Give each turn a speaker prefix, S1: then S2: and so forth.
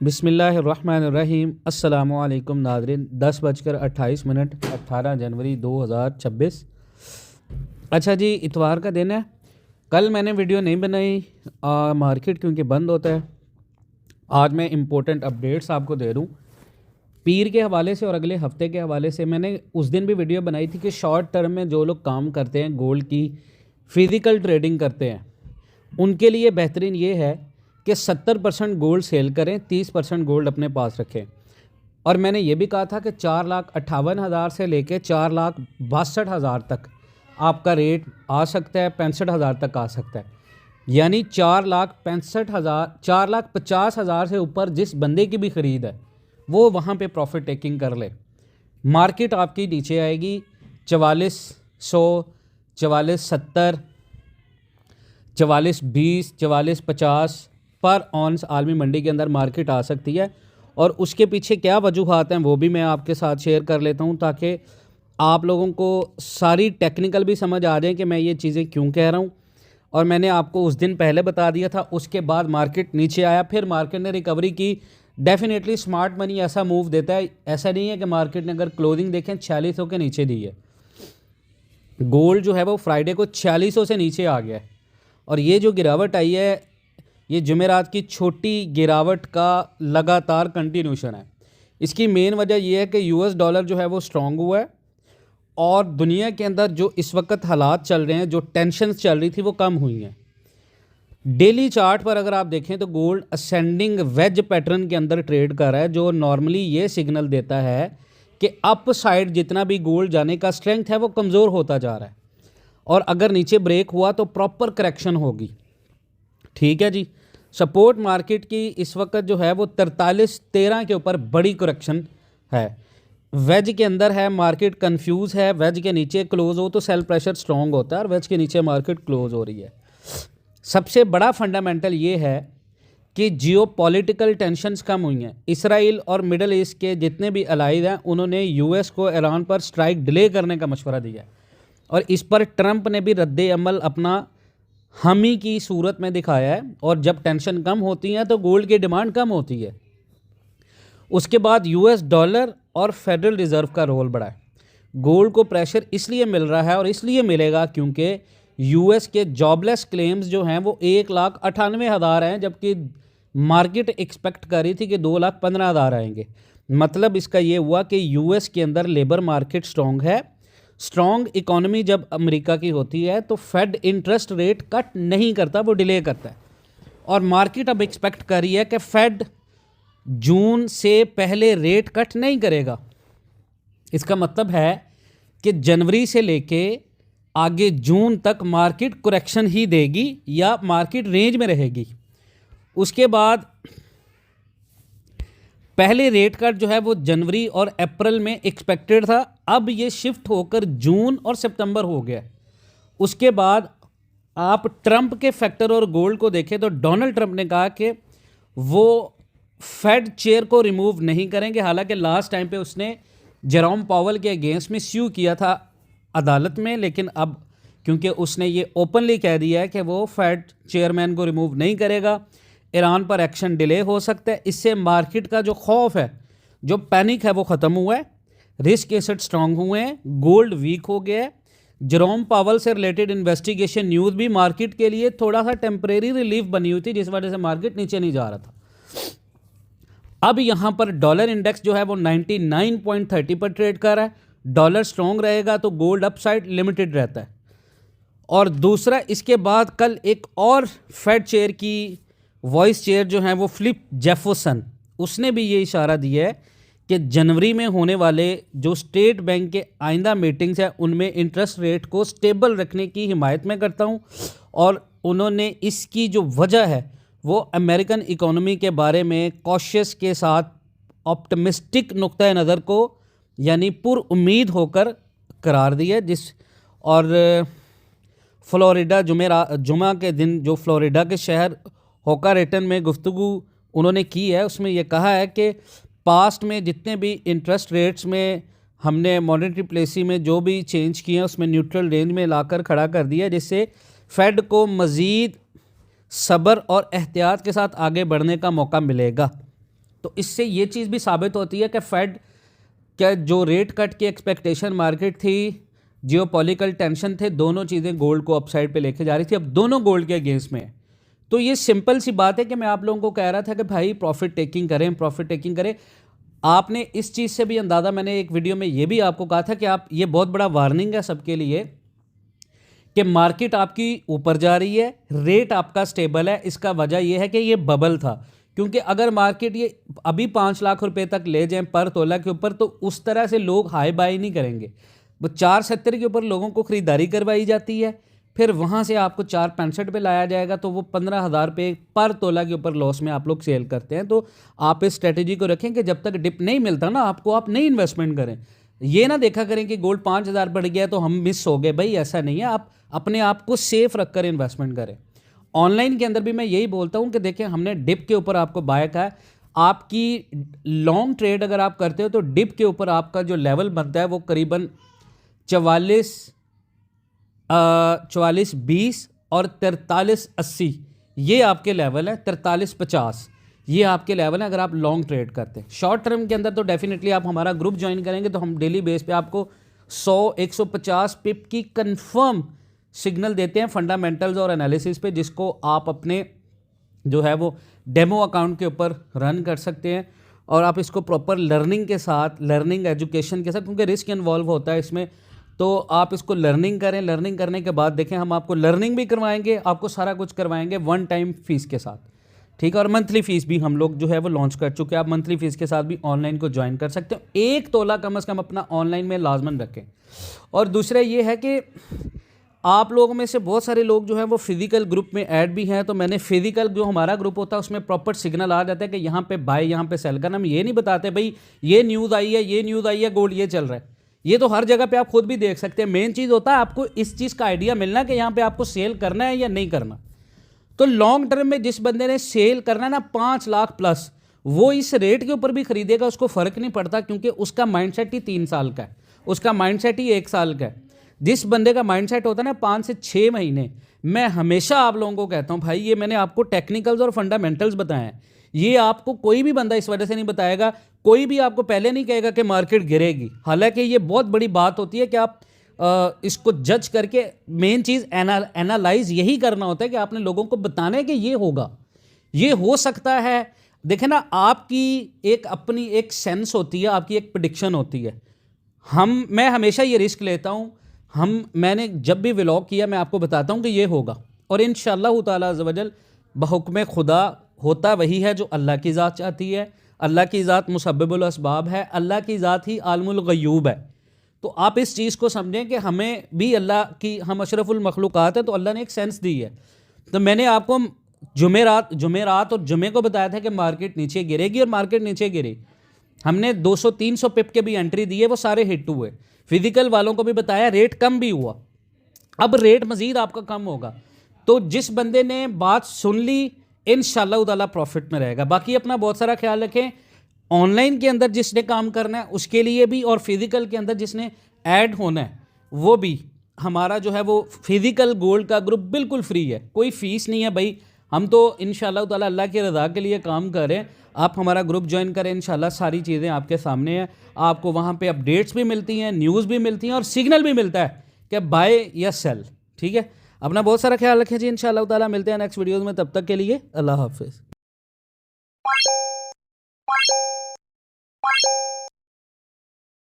S1: बिस्मिल्लाहिर्रहमानिर्रहीम। अस्सलामुअलैकुम नाज़रीन। 10:28 18 जनवरी 2026। अच्छा जी, इतवार का दिन है। कल मैंने वीडियो नहीं बनाई, मार्केट क्योंकि बंद होता है। आज मैं इम्पोर्टेंट अपडेट्स आपको दे दूँ पीर के हवाले से और अगले हफ्ते के हवाले से। मैंने उस दिन भी वीडियो बनाई थी कि शॉर्ट टर्म में जो लोग काम करते हैं, गोल्ड की फ़िज़िकल ट्रेडिंग करते हैं, उनके लिए बेहतरीन ये है कि 70% गोल्ड सेल करें, 30% गोल्ड अपने पास रखें। और मैंने ये भी कहा था कि 4,58,000 से लेके 4,62,000 तक आपका रेट आ सकता है, 65,000 तक आ सकता है। यानी 4,50,000 से ऊपर जिस बंदे की भी ख़रीद है वो वहाँ पे प्रॉफिट टेकिंग कर ले। मार्केट आपकी नीचे आएगी 4400, 4470, 4420, 4450 पर ऑन्स आलमी मंडी के अंदर मार्केट आ सकती है। और उसके पीछे क्या वजूहात हैं वो भी मैं आपके साथ शेयर कर लेता हूं, ताकि आप लोगों को सारी टेक्निकल भी समझ आ जाए कि मैं ये चीज़ें क्यों कह रहा हूं। और मैंने आपको उस दिन पहले बता दिया था, उसके बाद मार्केट नीचे आया, फिर मार्केट ने रिकवरी की। डेफिनेटली स्मार्ट मनी ऐसा मूव देता है। ऐसा नहीं है कि मार्केट ने, अगर क्लोजिंग देखें 4600 के नीचे दी है, गोल्ड जो है वो फ्राइडे को 4600 से नीचे आ गया है। और ये जो गिरावट आई है, ये जुमेरात की छोटी गिरावट का लगातार कंटिन्यूशन है। इसकी मेन वजह यह है कि यूएस डॉलर जो है वो स्ट्रॉन्ग हुआ है और दुनिया के अंदर जो इस वक्त हालात चल रहे हैं, जो टेंशन चल रही थी, वो कम हुई हैं। डेली चार्ट पर अगर आप देखें तो गोल्ड असेंडिंग वेज पैटर्न के अंदर ट्रेड कर रहा है, जो नॉर्मली ये सिग्नल देता है कि अप साइड जितना भी गोल्ड जाने का स्ट्रेंथ है वो कमज़ोर होता जा रहा है। और अगर नीचे ब्रेक हुआ तो प्रॉपर करेक्शन होगी। ठीक है जी। सपोर्ट मार्केट की इस वक्त जो है वो 43.13 के ऊपर बड़ी करेक्शन है। वेज के अंदर है, मार्केट कंफ्यूज है। वेज के नीचे क्लोज हो तो सेल प्रेशर स्ट्रॉन्ग होता है और वेज के नीचे मार्केट क्लोज हो रही है। सबसे बड़ा फंडामेंटल ये है कि जियोपॉलिटिकल टेंशन्स कम हुई हैं। इसराइल और मिडल ईस्ट के जितने भी अलाइज हैं, उन्होंने यूएस को ईरान पर स्ट्राइक डिले करने का मशवरा दिया है। और इस पर ट्रंप ने भी रद्द अमल अपना हामी की सूरत में दिखाया है। और जब टेंशन कम होती है तो गोल्ड की डिमांड कम होती है। उसके बाद यूएस डॉलर और फेडरल रिजर्व का रोल बढ़ा है। गोल्ड को प्रेशर इसलिए मिल रहा है और इसलिए मिलेगा क्योंकि यूएस के जॉबलेस क्लेम्स जो हैं वो 1,98,000 हैं, जबकि मार्केट एक्सपेक्ट कर रही थी कि 2,15,000 आएंगे। मतलब इसका ये हुआ कि यूएस के अंदर लेबर मार्केट स्ट्रॉन्ग है। स्ट्रॉन्ग इकोनॉमी जब अमेरिका की होती है तो फेड इंटरेस्ट रेट कट नहीं करता, वो डिले करता है। और मार्केट अब एक्सपेक्ट कर रही है कि फेड जून से पहले रेट कट नहीं करेगा। इसका मतलब है कि जनवरी से लेके आगे जून तक मार्केट करेक्शन ही देगी या मार्केट रेंज में रहेगी। उसके बाद पहले रेट कट जो है वो जनवरी और अप्रैल में एक्सपेक्टेड था, अब ये शिफ्ट होकर जून और सितंबर हो गया। उसके बाद आप ट्रंप के फैक्टर और गोल्ड को देखें तो डोनाल्ड ट्रंप ने कहा कि वो फेड चेयर को रिमूव नहीं करेंगे। हालांकि लास्ट टाइम पे उसने जेरोम पावेल के अगेंस्ट में स्यू किया था अदालत में, लेकिन अब क्योंकि उसने ये ओपनली कह दिया है कि वो फेड चेयरमैन को रिमूव नहीं करेगा, ईरान पर एक्शन डिले हो सकता है। इससे मार्केट का जो खौफ है, जो पैनिक है, वो ख़त्म हुआ है। रिस्क एसेट स्ट्रांग हुए हैं, गोल्ड वीक हो गया है। जेरोम पावेल से रिलेटेड इन्वेस्टिगेशन न्यूज़ भी मार्केट के लिए थोड़ा सा टेम्परेरी रिलीफ बनी हुई थी, जिस वजह से मार्केट नीचे नहीं जा रहा था। अब यहाँ पर डॉलर इंडेक्स जो है वो 99.30 पर ट्रेड कर रहा है। डॉलर स्ट्रॉन्ग रहेगा तो गोल्ड अपसाइड लिमिटेड रहता है। और दूसरा, इसके बाद कल एक और फेड चेयर की वॉइस चेयर जो है वो फिलिप जेफरसन, उसने भी ये इशारा दिया है कि जनवरी में होने वाले जो स्टेट बैंक के आइंदा मीटिंग्स हैं उनमें इंटरेस्ट रेट को स्टेबल रखने की हिमायत में करता हूँ। और उन्होंने इसकी जो वजह है वो अमेरिकन इकोनॉमी के बारे में कॉशियस के साथ ऑप्टिमिस्टिक नुक्ता नज़र को यानी पुर उम्मीद होकर करार दिया। और फ्लोरिडा जुमा के दिन जो फ्लोरिडा के शहर होका रेटन में गुफ्तगू उन्होंने की है, उसमें यह कहा है कि पास्ट में जितने भी इंटरेस्ट रेट्स में हमने मॉनेटरी पॉलिसी में जो भी चेंज किए हैं उसमें न्यूट्रल रेंज में लाकर खड़ा कर दिया, जिससे फेड को मज़ीद सब्र और एहतियात के साथ आगे बढ़ने का मौका मिलेगा। तो इससे ये चीज़ भी साबित होती है कि फेड क्या जो रेट कट की एक्सपेक्टेशन मार्केट थी, जियोपॉलिटिकल टेंशन थे, दोनों चीज़ें गोल्ड को अपसाइड पे लेके जा रही थी। अब दोनों गोल्ड के अगेंस्ट में है। तो ये सिंपल सी बात है कि मैं आप लोगों को कह रहा था कि भाई प्रॉफिट टेकिंग करें। आपने इस चीज़ से भी अंदाज़ा, मैंने एक वीडियो में ये भी आपको कहा था कि आप, ये बहुत बड़ा वार्निंग है सबके लिए कि मार्केट आपकी ऊपर जा रही है, रेट आपका स्टेबल है। इसका वजह यह है कि ये बबल था, क्योंकि अगर मार्केट ये अभी 5 लाख रुपए तक ले जाएं पर तोला के ऊपर, तो उस तरह से लोग हाई बाई नहीं करेंगे। वो 470 के ऊपर लोगों को ख़रीदारी करवाई जाती है, फिर वहाँ से आपको 465 पे लाया जाएगा, तो वो 15,000 रुपये पर तोला के ऊपर लॉस में आप लोग सेल करते हैं। तो आप इस स्ट्रेटेजी को रखें कि जब तक डिप नहीं मिलता ना आपको, आप नहीं इन्वेस्टमेंट करें। ये ना देखा करें कि गोल्ड 5,000 बढ़ गया तो हम मिस हो गए, भाई ऐसा नहीं है। आप अपने आप को सेफ रखकर इन्वेस्टमेंट करें। ऑनलाइन के अंदर भी मैं यही बोलता हूँ कि देखें, हमने डिप के ऊपर आपको बाय का है। आपकी लॉन्ग ट्रेड अगर आप करते हो तो डिप के ऊपर आपका जो लेवल बनता है वो करीबन 44.20 और 43.80, ये आपके लेवल है। 43.50 ये आपके लेवल है अगर आप लॉन्ग ट्रेड करते हैं। शॉर्ट टर्म के अंदर तो डेफिनेटली आप हमारा ग्रुप ज्वाइन करेंगे तो हम डेली बेस पे आपको 100-150 पिप की कंफर्म सिग्नल देते हैं फंडामेंटल्स और एनालिसिस पे, जिसको आप अपने जो है वो डेमो अकाउंट के ऊपर रन कर सकते हैं। और आप इसको प्रॉपर लर्निंग के साथ, लर्निंग एजुकेशन के साथ, क्योंकि रिस्क इन्वॉल्व होता है इसमें, तो आप इसको लर्निंग करें। लर्निंग करने के बाद देखें, हम आपको लर्निंग भी करवाएंगे, आपको सारा कुछ करवाएंगे वन टाइम फीस के साथ, ठीक है। और मंथली फीस भी हम लोग जो है वो लॉन्च कर चुके हैं। आप मंथली फीस के साथ भी ऑनलाइन को ज्वाइन कर सकते हो। 1 तोला कम से कम अपना ऑनलाइन में लाजमन रखें। और दूसरा ये है कि आप लोगों में से बहुत सारे लोग जो हैं वो फिजिकल ग्रुप में ऐड भी हैं, तो मैंने फिजिकल जो हमारा ग्रुप होता है उसमें प्रॉपर सिग्नल आ जाता है कि यहाँ पे बाय, यहाँ पे सेल करना। हम ये नहीं बताते भाई ये न्यूज़ आई है, गोल्ड ये चल रहा है। ये तो हर जगह पे आप खुद भी देख सकते हैं। मेन चीज़ होता है आपको इस चीज़ का आइडिया मिलना कि यहाँ पे आपको सेल करना है या नहीं करना। तो लॉन्ग टर्म में जिस बंदे ने सेल करना है ना 5 लाख प्लस, वो इस रेट के ऊपर भी खरीदेगा, उसको फ़र्क नहीं पड़ता, क्योंकि उसका माइंडसेट ही 3 साल का है, उसका माइंडसेट ही 1 साल का है। जिस बंदे का माइंडसेट होता है ना 5 से 6 महीने, मैं हमेशा आप लोगों को कहता हूँ भाई, ये मैंने आपको टेक्निकल्स और फंडामेंटल्स बताए हैं, ये आपको कोई भी बंदा इस वजह से नहीं बताएगा। कोई भी आपको पहले नहीं कहेगा कि मार्केट गिरेगी। हालांकि ये बहुत बड़ी बात होती है कि आप इसको जज करके, मेन चीज़ एनालाइज यही करना होता है कि आपने लोगों को बताना है कि ये होगा, ये हो सकता है। देखें ना, आपकी एक अपनी एक सेंस होती है, आपकी एक प्रेडिक्शन होती है। मैं हमेशा ये रिस्क लेता हूँ। मैंने जब भी व्लॉग किया मैं आपको बताता हूँ कि ये होगा, और इंशाअल्लाह ताला अज़्ज़ वजल बहुक्म खुदा होता वही है जो अल्लाह की ज़ात चाहती है। अल्लाह की ज़ात मुसब्बिबुल अस्बाब है, अल्लाह की ज़ात ही आलमुल गयूब है। तो आप इस चीज़ को समझें कि हमें भी अल्लाह की, हम अशरफुल मखलूक़ात है, तो अल्लाह ने एक सेंस दी है। तो मैंने आपको जुमेरात और जुमे को बताया था कि मार्केट नीचे गिरेगी, और मार्केट नीचे गिरी। हमने 200-300 पिप के भी एंट्री दी है, वो सारे हिट हुए। फिजिकल वालों को भी बताया, रेट कम भी हुआ। अब रेट मज़ीद आपका कम होगा। तो जिस बंदे ने बात सुन ली, इंशाअल्लाह ताला प्रॉफिट में रहेगा। बाकी अपना बहुत सारा ख्याल रखें। ऑनलाइन के अंदर जिसने काम करना है उसके लिए भी, और फिजिकल के अंदर जिसने ऐड होना है वो भी। हमारा जो है वो फिजिकल गोल्ड का ग्रुप बिल्कुल फ्री है, कोई फ़ीस नहीं है भाई। हम तो इंशाअल्लाह ताला अल्लाह की रज़ा के लिए काम कर रहे हैं। आप हमारा ग्रुप ज्वाइन करें, इंशाअल्लाह सारी चीज़ें आपके सामने हैं। आपको वहाँ पे अपडेट्स भी मिलती हैं, न्यूज़ भी मिलती हैं, और सिग्नल भी मिलता है कि बाय या सेल। ठीक है, अपना बहुत सारा ख्याल रखें जी। इंशाअल्लाह ताला मिलते हैं नेक्स्ट वीडियोज़ में, तब तक के लिए अल्लाह हाफ़िज़।